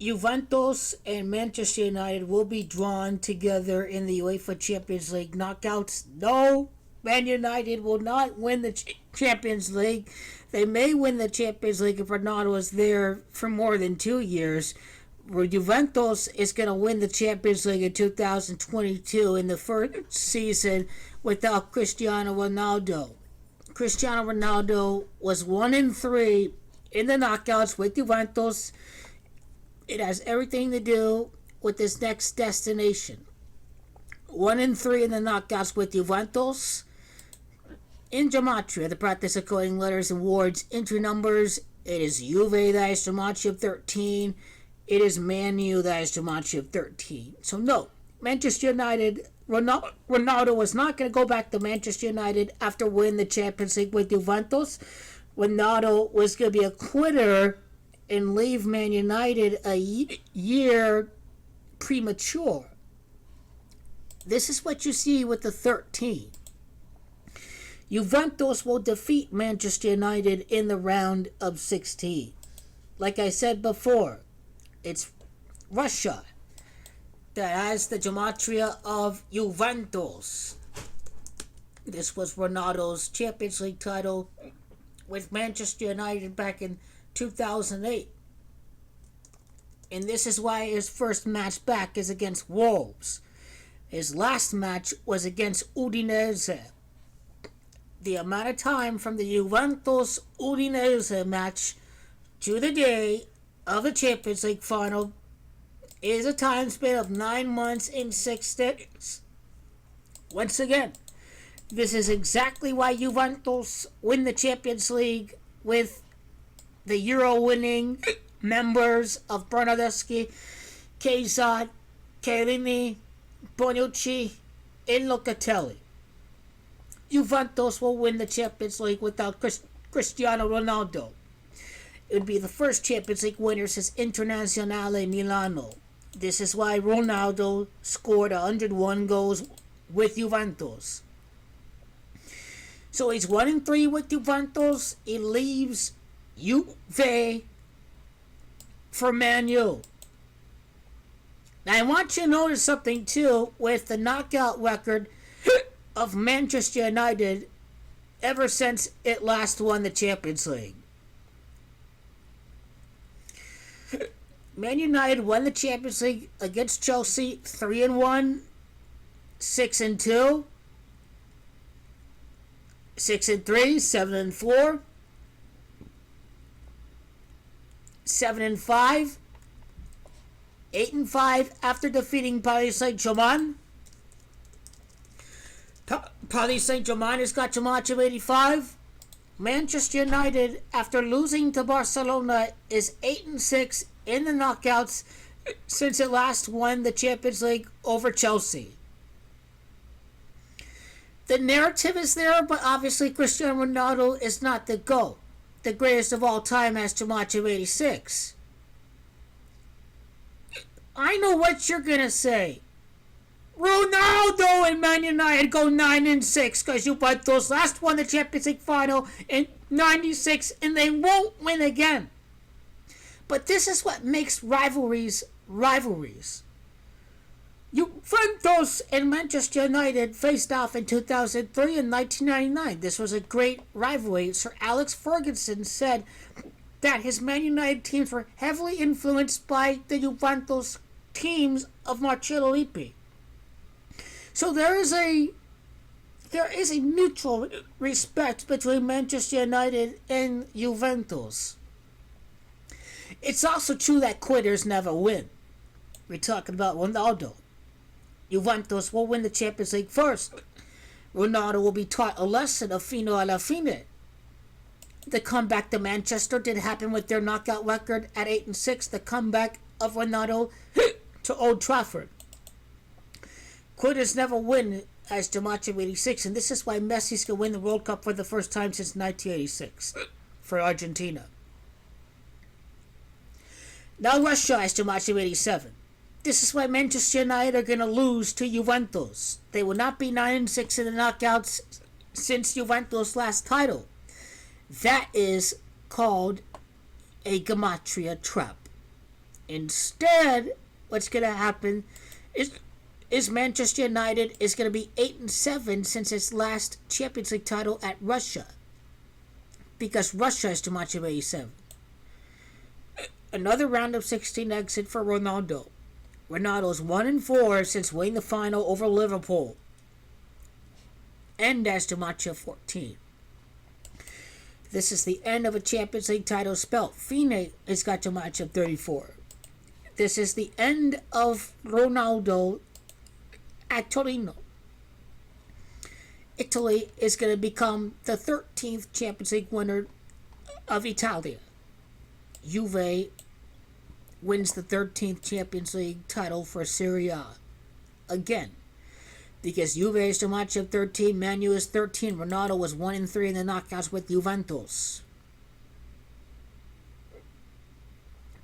Juventus and Manchester United will be drawn together in the UEFA Champions League knockouts. No, Man United will not win the Champions League. They may win the Champions League if Ronaldo is there for more than 2 years. Where Juventus is going to win the Champions League in 2022 in the first season without Cristiano Ronaldo. Cristiano Ronaldo was 1-3 in the knockouts with Juventus. It has everything to do with his next destination. 1-3 in the knockouts with Juventus. In Gematria, the practice of coding letters and words into numbers, it is Juve that is Gematria 13. It is Man U that is Gematria 13. So no, Manchester United, Ronaldo was not going to go back to Manchester United after winning the Champions League with Juventus. Ronaldo was going to be a quitter and leave Man United a year premature. This is what you see with the 13. Juventus will defeat Manchester United in the round of 16. Like I said before, it's Russia that has the gematria of Juventus. This was Ronaldo's Champions League title with Manchester United back in 2008. And this is why his first match back is against Wolves. His last match was against Udinese. The amount of time from the Juventus-Udinese match to the day of the Champions League final is a time span of 9 months and 6 days. Once again, this is exactly why Juventus win the Champions League with the Euro-winning members of Bernardeschi, Chiesa, Chiellini, Bonucci, and Locatelli. Juventus will win the Champions League without Cristiano Ronaldo. It would be the first Champions League winner since Internazionale Milano. This is why Ronaldo scored 101 goals with Juventus. So he's 1-3 with Juventus. He leaves Juve for Man U. Now I want you to notice something too with the knockout record of Manchester United ever since it last won the Champions League. Man United won the Champions League against Chelsea 3-1, 6-2, 6-3, 7-4, 7-5, 8-5 after defeating Paris Saint-Germain. Paris Saint-Germain has got Gematria 85. Manchester United, after losing to Barcelona, is 8-6 in the knockouts since it last won the Champions League over Chelsea. The narrative is there, but obviously Cristiano Ronaldo is not the GOAT. The greatest of all time has Gematria 86. I know what you're going to say. Ronaldo and Man United go 9-6 because Juventus last won the Champions League final in 96 and they won't win again. But this is what makes rivalries rivalries. Juventus and Manchester United faced off in 2003 and 1999. This was a great rivalry. Sir Alex Ferguson said that his Man United teams were heavily influenced by the Juventus teams of Marcello Lippi. So there is a mutual respect between Manchester United and Juventus. It's also true that quitters never win. We're talking about Ronaldo. Juventus will win the Champions League first. Ronaldo will be taught a lesson of fino alla fine. The comeback to Manchester did happen with their knockout record at 8-6. The comeback of Ronaldo to Old Trafford. Quitters never win as Gematria 86, and this is why Messi's going to win the World Cup for the first time since 1986 for Argentina. Now Russia has Gematria 87. This is why Manchester United are going to lose to Juventus. They will not be 9-6 in the knockouts since Juventus' last title. That is called a Gematria trap. Instead, what's going to happen is Manchester United is going to be 8-7 since its last Champions League title at Russia, because Russia is too much of 87. Another round of 16 exit for Ronaldo. Ronaldo's 1-4 since winning the final over Liverpool, and as too much of 14. This is the end of a Champions League title spell. Fine has got too much of 34. This is the end of Ronaldo at Torino. Italy is going to become the 13th Champions League winner of Italia. Juve wins the 13th Champions League title for Serie A. Again, because Juve is too much of 13, Man U is 13. Ronaldo was 1-3 in the knockouts with Juventus.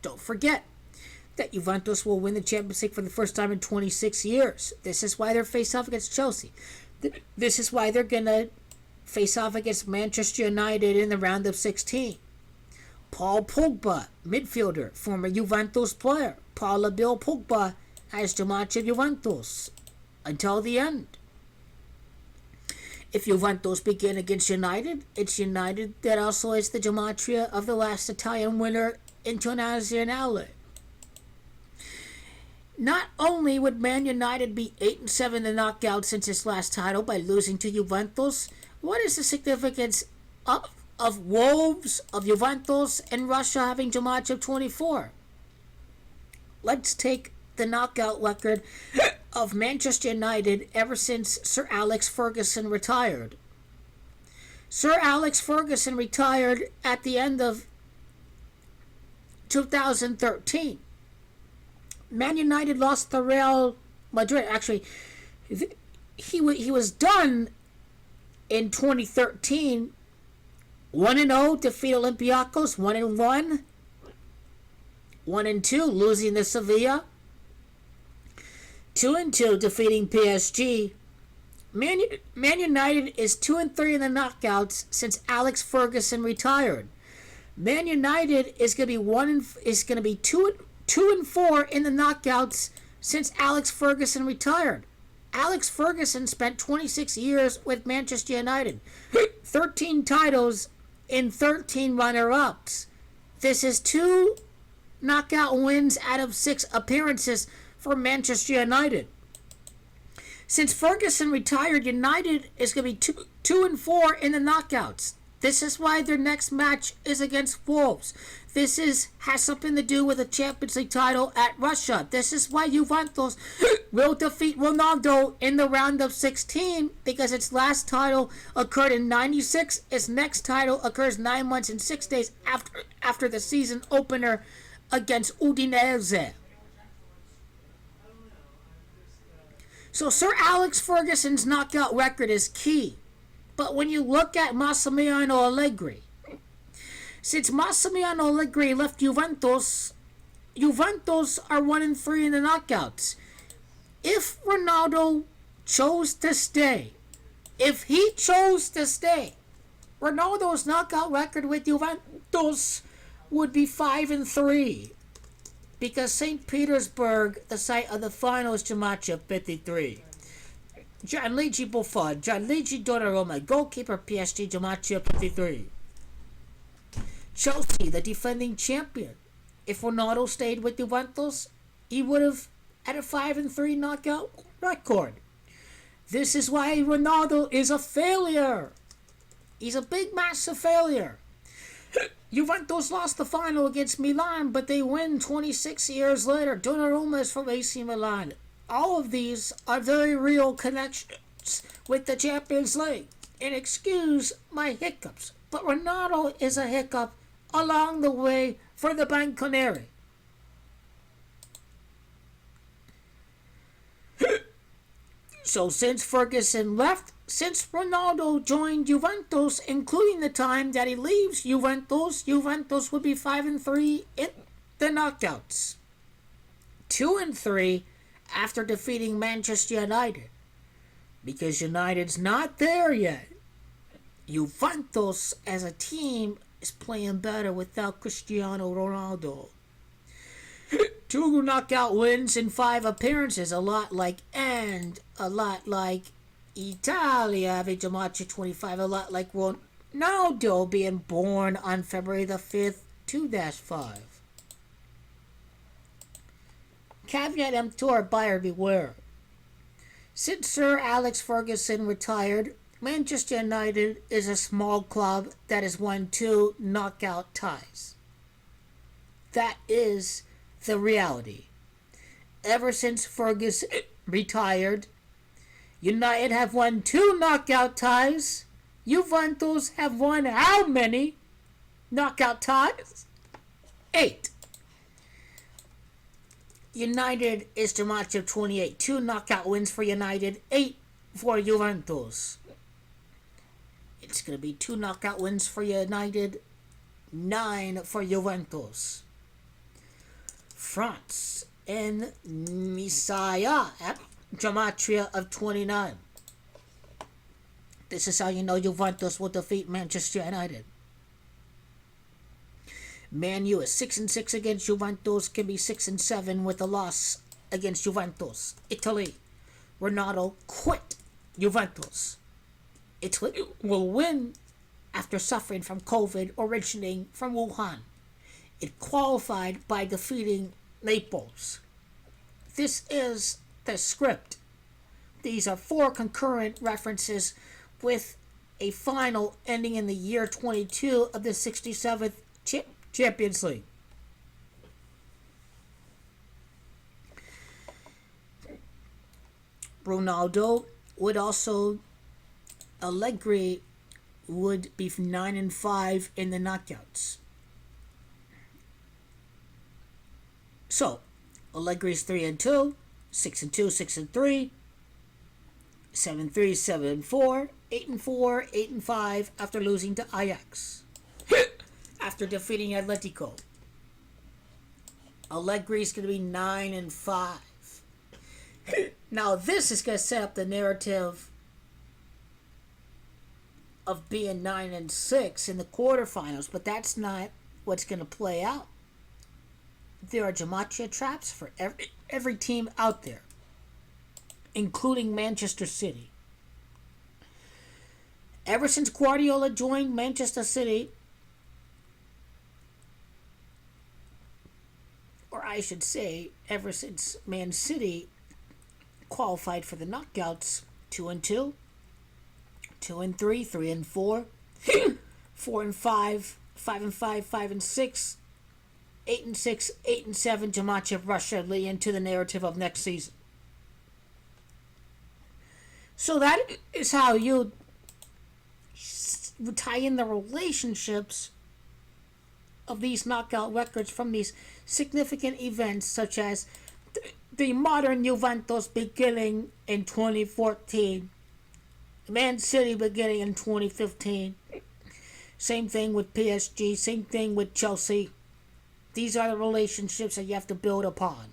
Don't forget that Juventus will win the Champions League for the first time in 26 years. This is why they're face off against Chelsea. This is why they're going to face off against Manchester United in the round of 16. Paul Pogba, midfielder, former Juventus player. Paul Bill Pogba has too much of Juventus until the end. If Juventus begin against United, it's United that also is the gematria of the last Italian winner, Internazionale. Not only would Man United be 8-7 in the knockout since its last title by losing to Juventus, what is the significance of Wolves, of Juventus, and Russia having gematria of 24? Let's take the knockout record of Manchester United ever since Sir Alex Ferguson retired. Sir Alex Ferguson retired at the end of 2013. Man United lost to Real Madrid. Actually, he was done in 2013. 1-0, defeat Olympiacos. 1-1. 1-2, losing to Sevilla. 2-2, defeating PSG. Man United is 2-3 in the knockouts since Alex Ferguson retired. Man United is going to be 2-4 in the knockouts since Alex Ferguson retired. Alex Ferguson spent 26 years with Manchester United. 13 titles in 13 runner-ups. This is 2 knockout wins out of 6 appearances for Manchester United. Since Ferguson retired, United is going to be 2-4 in the knockouts. This is why their next match is against Wolves. This has something to do with the Champions League title at Russia. This is why Juventus will defeat Ronaldo in the round of 16, because its last title occurred in 96. Its next title occurs 9 months and 6 days after the season opener against Udinese. So Sir Alex Ferguson's knockout record is key. But when you look at Massimiliano Allegri, since Massimiliano Allegri left Juventus are 1-3 in the knockouts. If Ronaldo chose to stay, Ronaldo's knockout record with Juventus would be 5-3. Because St Petersburg, the site of the finals, gematria 53. Gianluigi Buffon, Gianluigi Donnarumma, goalkeeper PSG, gematria 53. Chelsea, the defending champion. If Ronaldo stayed with Juventus, he would have had a 5-3 knockout record. This is why Ronaldo is a failure. He's a big, massive failure. Juventus lost the final against Milan, but they win 26 years later. Donnarumma is from AC Milan. All of these are very real connections with the Champions League. And excuse my hiccups, but Ronaldo is a hiccup along the way for the Bianconeri. So since Ferguson left, since Ronaldo joined Juventus, including the time that he leaves Juventus would be 5-3 in the knockouts. 2-3 after defeating Manchester United. Because United's not there yet. Juventus as a team is playing better without Cristiano Ronaldo. 2 knockout wins in 5 appearances, a lot like Italia, Gematria 25, a lot like Ronaldo being born on February the 5th, 2-5. Caveat emptor, buyer beware. Since Sir Alex Ferguson retired, Manchester United is a small club that has won 2 knockout ties. That is the reality. Ever since Ferguson retired, United have won 2 knockout ties. Juventus have won how many knockout ties? 8. United is the match of 28. 2 knockout wins for United, 8 for Juventus. It's going to be 2 knockout wins for United, 9 for Juventus. France and Messiah at Gematria of 29. This is how you know Juventus will defeat Manchester United. Man U is 6-6 against Juventus, can be 6-7 with a loss against Juventus. Italy, Ronaldo quit Juventus. Italy will win after suffering from COVID originating from Wuhan. It qualified by defeating Naples. This is the script. These are 4 concurrent references with a final ending in the year 22 of the 67th Champions League. Ronaldo would also, Allegri would be 9-5 in the knockouts. So, Allegri's 3-2, 6-2, 6-3, 7-3, 7-4, 8-4, 8-5 after losing to Ajax. After defeating Atletico. Allegri's going to be 9-5. Now this is going to set up the narrative of being 9-6 in the quarterfinals, but that's not what's going to play out. There are gematria traps for every team out there, including Manchester City. Ever since Guardiola joined Manchester City, or I should say, ever since Man City qualified for the knockouts, 2-2, 2-3, 3-4, 4-5, 5-5, 5-6, 8-6, 8-7, Gematria Russia lead into the narrative of next season. So that is how you tie in the relationships of these knockout records from these significant events, such as the modern Juventus beginning in 2014, Man City beginning in 2015, same thing with PSG, same thing with Chelsea. These are the relationships that you have to build upon.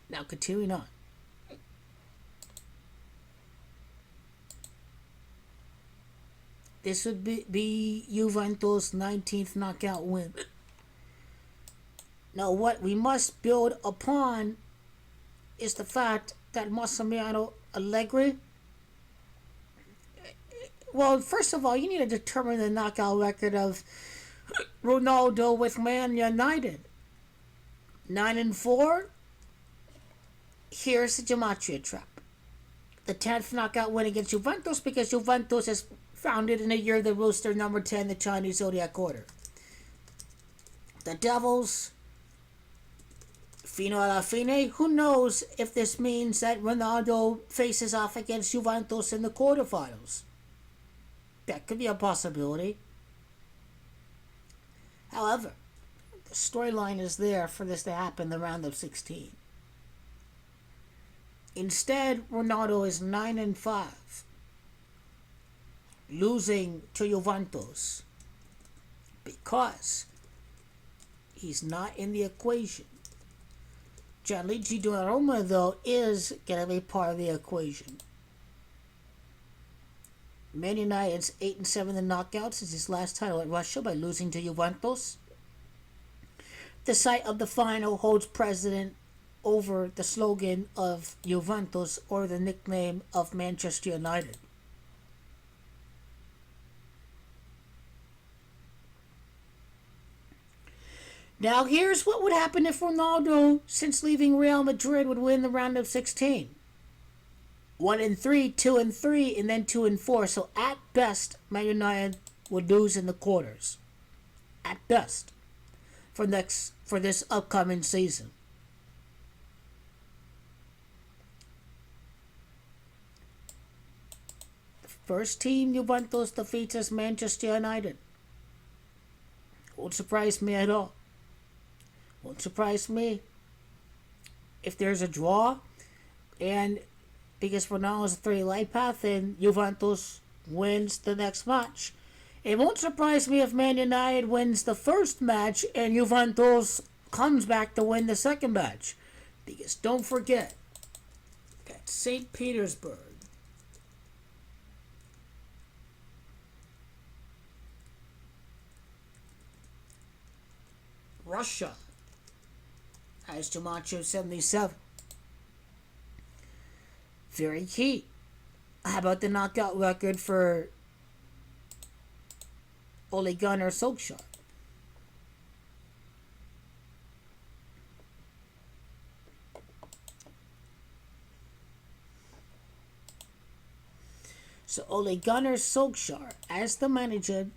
Now continuing on. This would be Juventus' 19th knockout win. Now what we must build upon is the fact that Massimiliano Allegri, well, first of all, you need to determine the knockout record of Ronaldo with Man United. 9-4. Here's the gematria trap. The 10th knockout win against Juventus, because Juventus is founded in the year of the rooster, number 10, the Chinese zodiac order. The Devils, fino alla fine, who knows if this means that Ronaldo faces off against Juventus in the quarterfinals. That could be a possibility. However, the storyline is there for this to happen in the round of 16. Instead, Ronaldo is 9-5, losing to Juventus because he's not in the equation. Gianluigi Donnarumma, though, is going to be part of the equation. Man United's 8-7 in the knockouts is his last title at Russia by losing to Juventus. The site of the final holds precedent over the slogan of Juventus or the nickname of Manchester United. Now here's what would happen if Ronaldo, since leaving Real Madrid, would win the round of 16. 1-3, 2-3, and then 2-4. So at best, Man United would lose in the quarters. At best. For this upcoming season. The first team Juventus defeats is Manchester United. Won't surprise me at all. Won't surprise me if there's a draw, and because Ronaldo's a 3 light path and Juventus wins the next match. It won't surprise me if Man United wins the first match and Juventus comes back to win the second match. Because don't forget, at St Petersburg, Russia has Gematria 77. Very key. How about the knockout record for Ole Gunnar Solskjaer? So Ole Gunnar Solskjaer, as the manager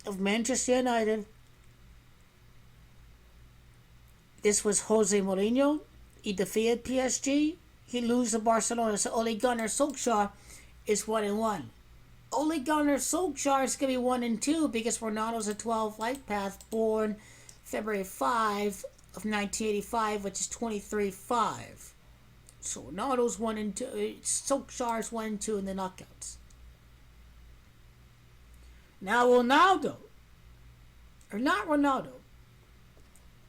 of Manchester United, this was Jose Mourinho. He defeated PSG. He loses to Barcelona. So Ole Gunnar Solskjaer is 1-1. Ole Gunnar Solskjaer is going to be 1-2 because Ronaldo's a 12 light path, born February 5 of 1985, which is 23-5. So Ronaldo's 1-2. Solskjaer's 1-2 in the knockouts. Now Ronaldo, or not Ronaldo,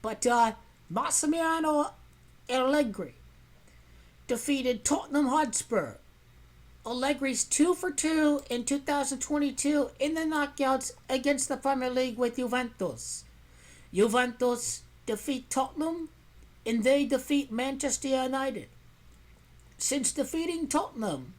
but Massimiliano Allegri defeated Tottenham Hotspur. Allegri's 2-2 in 2022 in the knockouts against the Premier League with Juventus. Juventus defeat Tottenham and they defeat Manchester United. Since defeating Tottenham,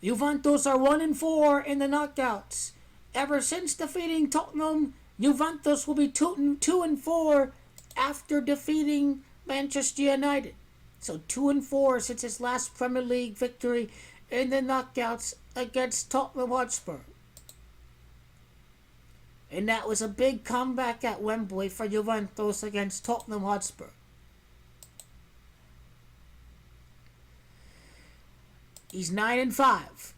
Juventus are 1-4 in the knockouts. Ever since defeating Tottenham, Juventus will be 2-4 after defeating Manchester United. So 2-4 since his last Premier League victory in the knockouts against Tottenham Hotspur. And that was a big comeback at Wembley for Juventus against Tottenham Hotspur. He's 9-5.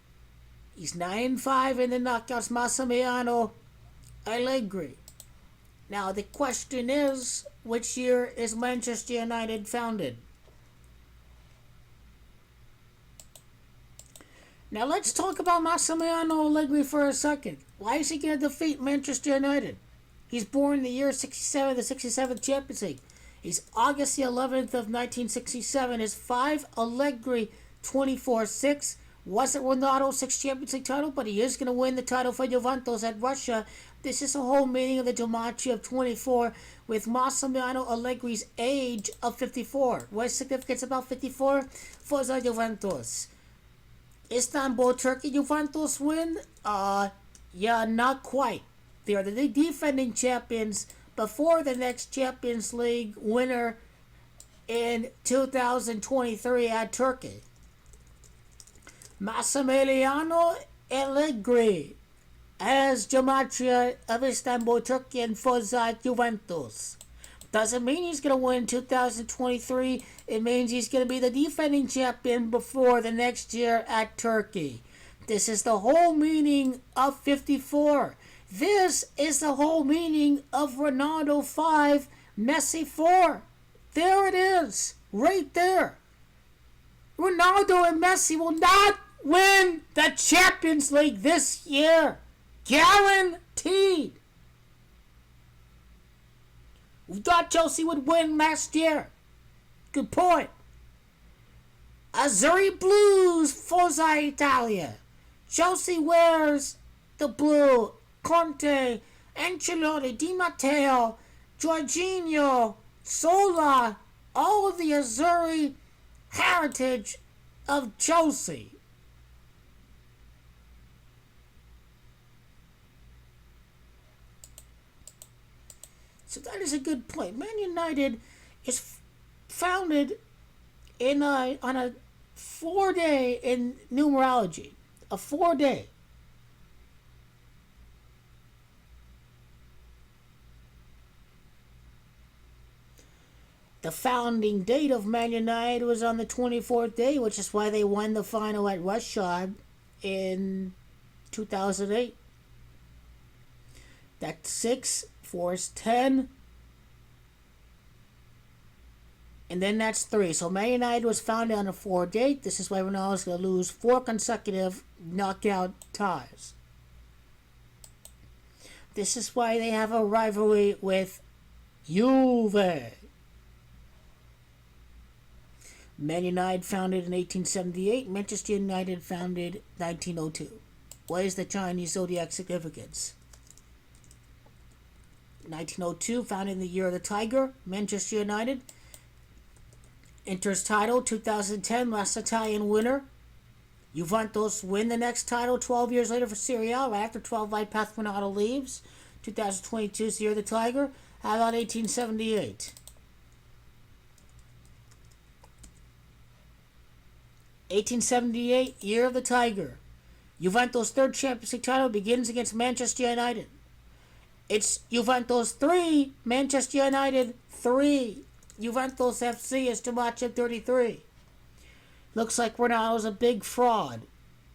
He's 9-5 in the knockouts, Massimiliano Allegri. Now the question is, which year is Manchester United founded? Now let's talk about Massimiliano Allegri for a second. Why is he going to defeat Manchester United? He's born in the year 67, the 67th Champions League. He's August the 11th of 1967. His 5 Allegri 24-6. Wasn't Ronaldo's 6th Champions League title, but he is going to win the title for Juventus at Russia. This is the whole meaning of the Gematria of 24 with Massimiliano Allegri's age of 54. What's significance about 54? Forza Juventus. Istanbul, Turkey, Juventus win? Yeah, not quite. They are the defending champions before the next Champions League winner in 2023 at Turkey. Massimiliano Allegri as Gematria of Istanbul, Turkey, and Forza Juventus. Doesn't mean he's going to win 2023. It means he's going to be the defending champion before the next year at Turkey. This is the whole meaning of 54. This is the whole meaning of Ronaldo 5, Messi 4. There it is, right there. Ronaldo and Messi will not win the Champions League this year. Guaranteed. We thought Chelsea would win last year. Good point. Azzurri Blues, Forza Italia. Chelsea wears the blue. Conte, Ancelotti, Di Matteo, Jorginho, Sola, all of the Azzurri heritage of Chelsea. So that is a good point. Man United is founded on a 4-day in numerology. A 4-day. The founding date of Man United was on the 24th day, which is why they won the final at Rushden in 2008. That's 6, 4 is 10. And then that's 3. So Man United was founded on a 4 date. This is why Ronaldo's going to lose 4 consecutive knockout ties. This is why they have a rivalry with Juve. Man United founded in 1878. Manchester United founded 1902. What is the Chinese zodiac significance? 1902, founded in the year of the Tiger. Manchester United enters title 2010, last Italian winner. Juventus win the next title 12 years later for Serie A, right after 12 light path Ronaldo leaves. 2022 is the year of the Tiger. How about 1878? 1878, year of the Tiger. Juventus' third Champions League title begins against Manchester United. It's Juventus 3, Manchester United 3. Juventus FC is to match at 33. Looks like Ronaldo's a big fraud.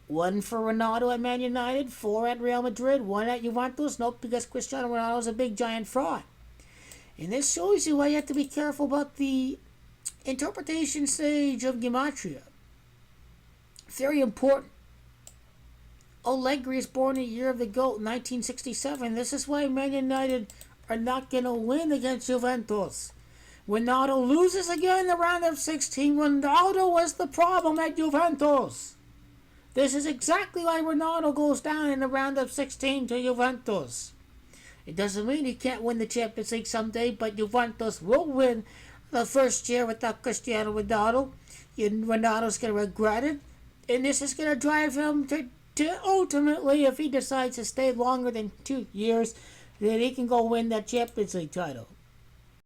1 for Ronaldo at Man United, 4 at Real Madrid, 1 at Juventus. Nope, because Cristiano Ronaldo's a big giant fraud. And this shows you why you have to be careful about the interpretation stage of Gematria. Very important. Allegri is born a year of the GOAT, 1967. This is why Man United are not going to win against Juventus. Ronaldo loses again in the round of 16. Ronaldo was the problem at Juventus. This is exactly why Ronaldo goes down in the round of 16 to Juventus. It doesn't mean he can't win the Champions League someday, but Juventus will win the first year without Cristiano Ronaldo. Ronaldo's going to regret it. And this is going to drive him to ultimately, if he decides to stay longer than 2 years, then he can go win that Champions League title.